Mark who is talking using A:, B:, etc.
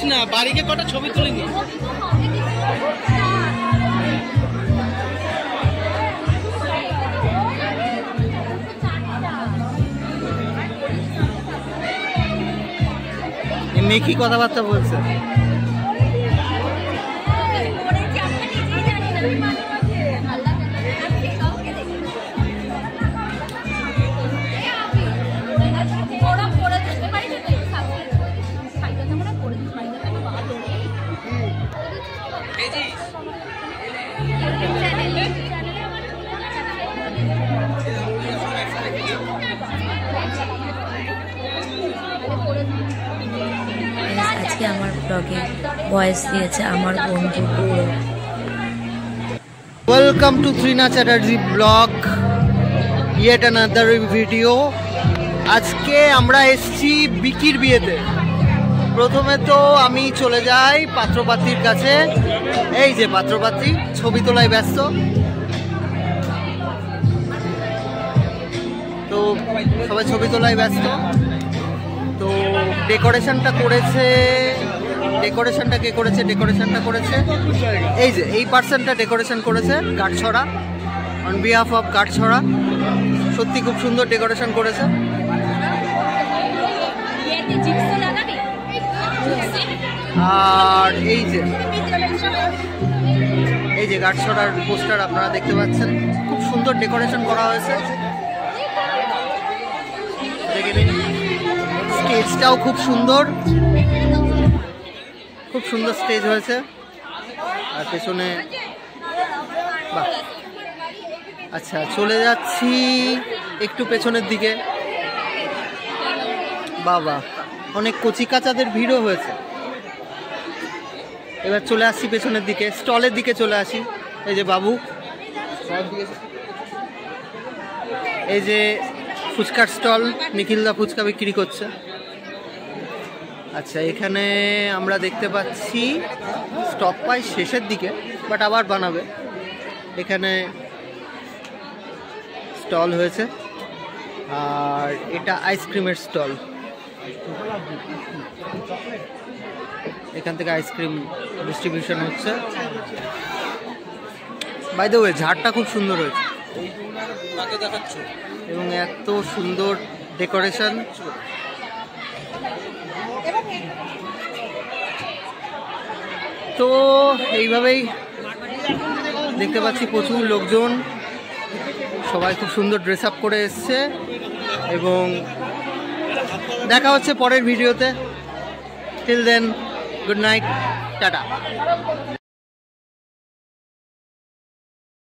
A: তুলিস না, বাড়িকে কটা ছবি তুলে নি। মেকি কথাবার্তা বলছে।
B: আজকে আমার ব্লগে ভয়েস দিয়েছে আমার বন্ধু Gaurav.
A: Welcome to Trina Chatterjee blog, yet another video. আজকে আমরা এসছি বিকির বিয়েতে। প্রথমে তো আমি চলে যাই পাত্রপাত্রীর কাছে। এই যে পাত্রপাত্রী ছবি তোলায় ব্যস্ত। তো সবাই ছবি তোলায় ব্যস্ত। তো ডেকোরেশনটা কে করেছে? ডেকোরেশনটা করেছে এই যে এই পার্সনটা ডেকোরেশন করেছে, গাঁটছড়া, অন বিহাফ অফ গাঁটছড়া। সত্যি খুব সুন্দর ডেকোরেশন করেছে। আর এই যে গাঁটছড়ার পোস্টার আপনারা দেখতে পাচ্ছেন, খুব সুন্দর ডেকোরেশন করা হয়েছে। দেখে নিন, স্টেজটাও খুব সুন্দর স্টেজ হয়েছে। আর পেছনে বাহ। আচ্ছা, চলে যাচ্ছি একটু পেছনের দিকে। বাবা, অনেক কচিকাচাদের ভিড়ও হয়েছে। এবার চলে আসছি পেছনের দিকে, স্টলের দিকে চলে আসি। এই যে বাবু, এই যে ফুচকার স্টল, নিখিলদা ফুচকা বিক্রি করছে। আচ্ছা, এখানে আমরা দেখতে পাচ্ছি স্টক প্রায় শেষের দিকে, বাট আবার বানাবে। এখানে স্টল হয়েছে। আর এটা আইসক্রিমের স্টল। এখান থেকে আইসক্রিম ডিস্ট্রিবিউশন হচ্ছে। বাই দ্য ওয়ে, ঝাড়টা খুব সুন্দর হয়েছে এবং এত সুন্দর ডেকোরেশন। তো এইভাবেই দেখতে পাচ্ছি প্রচুর লোকজন, সবাই খুব সুন্দর ড্রেস আপ করে এসছে। এবং দেখা হচ্ছে পরের ভিডিওতে। Till then, good night, tata.